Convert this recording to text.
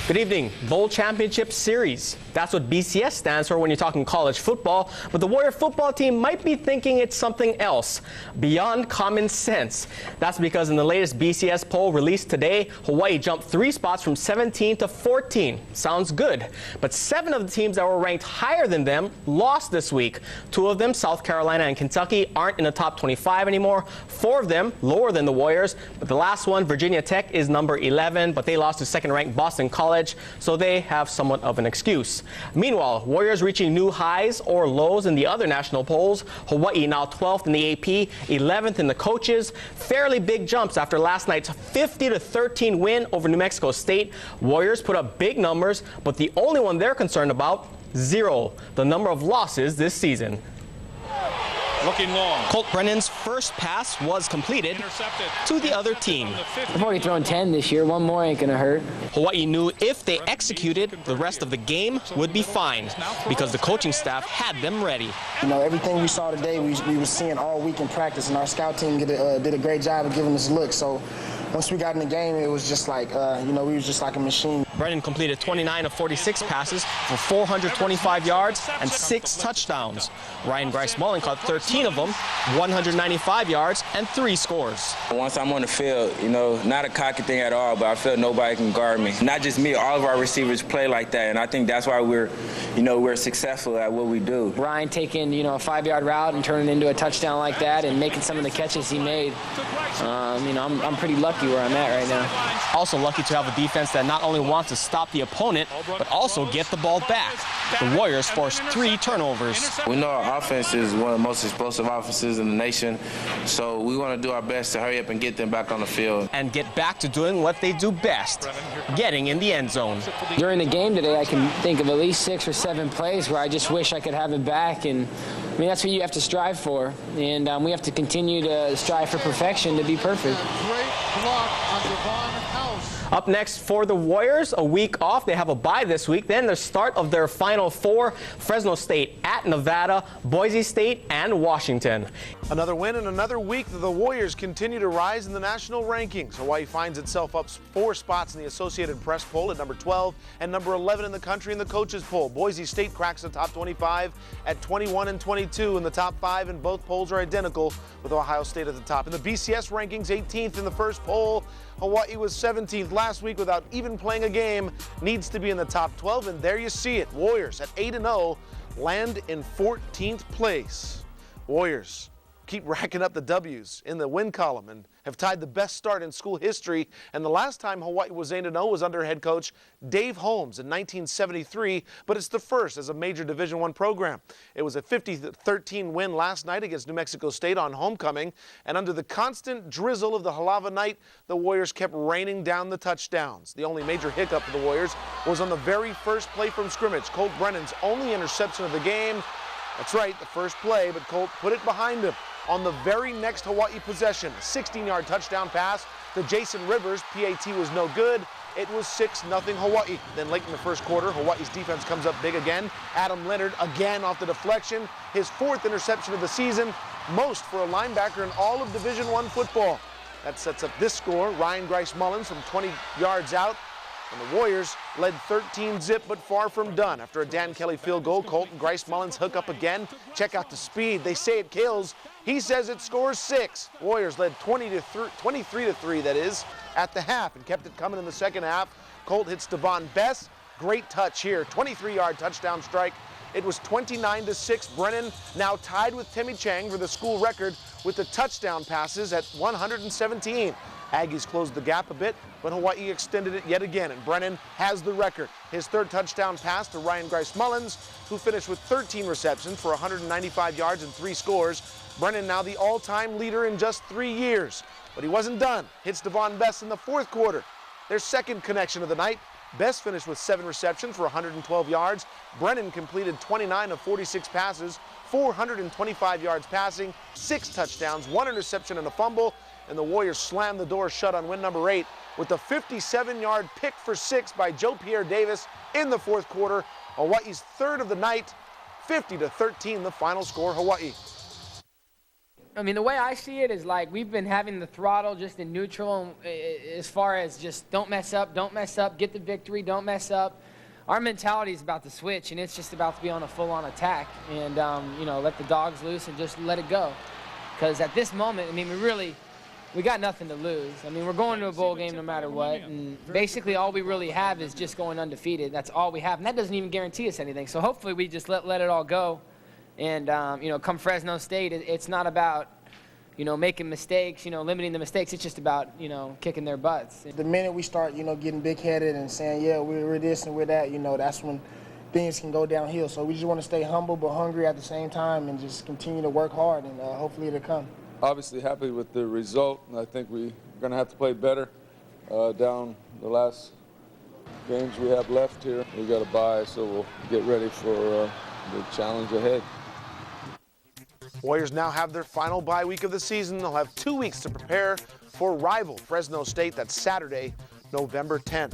Good evening. Bowl Championship Series. That's what BCS stands for when you're talking college football, but the Warrior football team might be thinking it's something else, beyond common sense. That's because in the latest BCS poll released today, Hawaii jumped 3 spots from 17 to 14. Sounds good, but 7 of the teams that were ranked higher than them lost this week. 2 of them, South Carolina and Kentucky, aren't in the top 25 anymore. 4 of them lower than the Warriors, but the last one, Virginia Tech, is number 11, but they lost to second-ranked Boston College, so they have somewhat of an excuse. Meanwhile, Warriors reaching new highs or lows in the other national polls. Hawaii now 12th in the AP, 11th in the coaches. Fairly big jumps after last night's 50-13 win over New Mexico State. Warriors put up big numbers, but the only one they're concerned about, 0, the number of losses this season. Looking long. Colt Brennan's first pass was completed to the other team. I've already thrown 10 this year. One more ain't going to hurt. Hawaii knew if they executed, the rest of the game would be fine because the coaching staff had them ready. You know, everything we saw today, we were seeing all week in practice, and our scout team did a great job of giving us looks. So once we got in the game, it was just like, we was just like a machine. Brennan completed 29 of 46 passes for 425 yards and 6 touchdowns. Ryan Grice-Mullen caught 13 of them, 195 yards and 3 scores. Once I'm on the field, not a cocky thing at all, but I feel nobody can guard me. Not just me, all of our receivers play like that, and I think that's why we're successful at what we do. Ryan taking, a 5-yard route and turning it into a touchdown like that and making some of the catches he made. I'm pretty lucky where I'm at right now. Also lucky to have a defense that not only wants to stop the opponent, but also get the ball back. The Warriors forced 3 turnovers. We know our offense is one of the most explosive offenses in the nation, so we want to do our best to hurry up and get them back on the field. And get back to doing what they do best, getting in the end zone. During the game today, I can think of at least 6 or 7 plays where I just wish I could have it back, and that's what you have to strive for, and we have to continue to strive for perfection to be perfect. Great block on Devon House. Up next for the Warriors, a week off. They have a bye this week. Then the start of their Final Four, Fresno State at Nevada, Boise State, and Washington. Another win and another week that the Warriors continue to rise in the national rankings. Hawaii finds itself up 4 spots in the Associated Press poll at number 12 and number 11 in the country in the coaches poll. Boise State cracks the top 25 at 21 and 22, and the top 5 in both polls are identical, with Ohio State at the top. In the BCS rankings, 18th in the first poll. Hawaii was 17th last week without even playing a game. Needs to be in the top 12, and there you see it. Warriors at 8-0 land in 14th place. Warriors keep racking up the W's in the win column and have tied the best start in school history. And the last time Hawaii was 8-0 was under head coach Dave Holmes in 1973, but it's the first as a major Division I program. It was a 50-13 win last night against New Mexico State on homecoming, and under the constant drizzle of the Halava night, the Warriors kept raining down the touchdowns. The only major hiccup for the Warriors was on the very first play from scrimmage, Colt Brennan's only interception of the game. That's right, the first play, but Colt put it behind him. On the very next Hawaii possession, a 16-yard touchdown pass to Jason Rivers. PAT was no good. It was 6-0 Hawaii. Then late in the first quarter, Hawaii's defense comes up big again. Adam Leonard again off the deflection. His 4th interception of the season, most for a linebacker in all of Division I football. That sets up this score. Ryan Grice-Mullins from 20 yards out. And the Warriors led 13-zip, but far from done. After a Dan Kelly field goal, Colt and Grice-Mullins hook up again. Check out the speed. They say it kills. He says it scores 6. Warriors led 23-3, that is, at the half, and kept it coming in the second half. Colt hits Devon Bess. Great touch here. 23-yard touchdown strike. It was 29-6. Brennan now tied with Timmy Chang for the school record with the touchdown passes at 117. Aggies closed the gap a bit, but Hawaii extended it yet again, and Brennan has the record. His 3rd touchdown pass to Ryan Grice-Mullins, who finished with 13 receptions for 195 yards and 3 scores. Brennan now the all-time leader in just 3 years. But he wasn't done. Hits Devon Bess in the 4th quarter. Their second connection of the night. Bess finished with 7 receptions for 112 yards. Brennan completed 29 of 46 passes, 425 yards passing, 6 touchdowns, 1 interception and a fumble. And the Warriors slammed the door shut on win number 8 with a 57-yard pick for 6 by Joe Pierre Davis in the 4th quarter. Hawaii's 3rd of the night, 50-13 the final score, Hawaii. I mean, the way I see it is like we've been having the throttle just in neutral as far as just don't mess up, get the victory, don't mess up. Our mentality is about to switch, and it's just about to be on a full-on attack and, let the dogs loose and just let it go. Because at this moment, I mean, we got nothing to lose. I mean, we're going to a bowl game no matter what, and basically all we really have is just going undefeated. That's all we have, and that doesn't even guarantee us anything. So hopefully we just let it all go. And, come Fresno State, it's not about, making mistakes, limiting the mistakes. It's just about, kicking their butts. The minute we start, getting big-headed and saying, yeah, we're this and we're that, that's when things can go downhill. So we just want to stay humble but hungry at the same time and just continue to work hard, and hopefully it'll come. Obviously happy with the result. I think we're going to have to play better down the last games we have left here. We got a bye, so we'll get ready for the challenge ahead. Warriors now have their final bye week of the season. They'll have 2 weeks to prepare for rival Fresno State. That's Saturday, November 10th.